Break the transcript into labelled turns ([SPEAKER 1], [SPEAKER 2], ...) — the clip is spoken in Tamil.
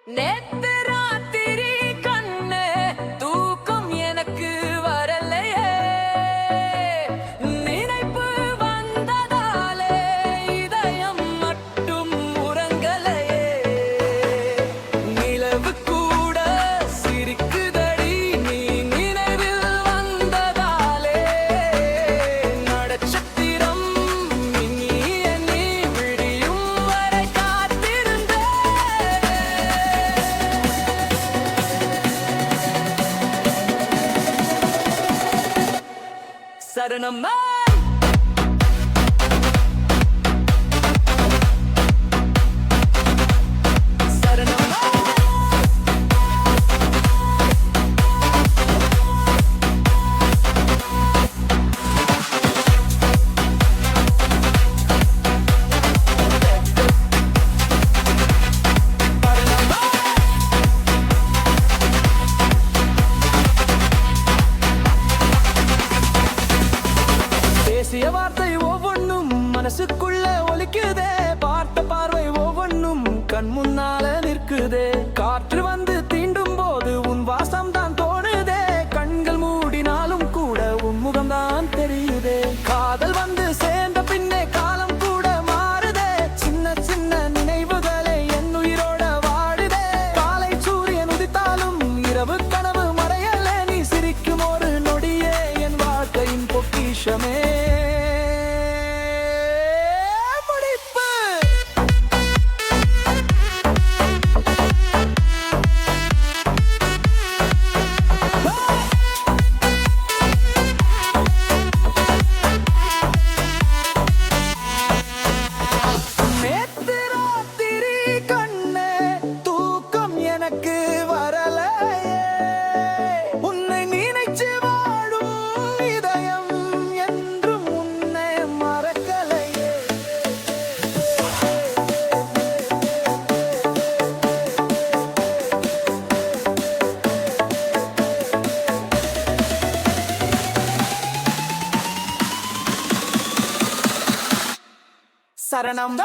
[SPEAKER 1] நேத்து ராத்திரி கண்ணே தூக்கம் எனக்கு வரலையே, நினைப்பு வந்ததாலே இதயம் மட்டும் உறங்கலையே. நிலவு கூட சிரிக்குதடி நீ நினைவில் வந்ததாலே, நட்சத்திரம் மின்னிய நீ விடியும் வரை காத்திருந்தேன். சரணம்மா பேசிய வார்த்தை ஒவ்வொன்னும் மனசுக்குள்ள ஒலிக்குதே, பார்த்த பார்வை ஒவ்வொன்னும் கண் முன்னால நிற்குதே. காற்று வந்து தீண்டும் போது உன் வாசம் தான் தோணுதே, கண்கள் மூடினாலும் கூட உன் முகம்தான் தெரியுதே. காதல் வந்து சேர்ந்த பின்னே காலம் கூட மாறுதே, சின்ன சின்ன நினைவுகளே என் உயிரோட வாடுதே. காலை சூரியன் உதித்தாலும் இரவு கனவு மறையலே, நீ சிரிக்கும் ஒரு நொடியே என் வாழ்க்கையின் பொக்கிஷமே. நேத்து ராத்திரி கண்ணே தூக்கம் எனக்கு வரலையே, உன்னை நினைச்சு வாழும் இதயம் என்றும் உன்னை மறக்கலையே. சரணம்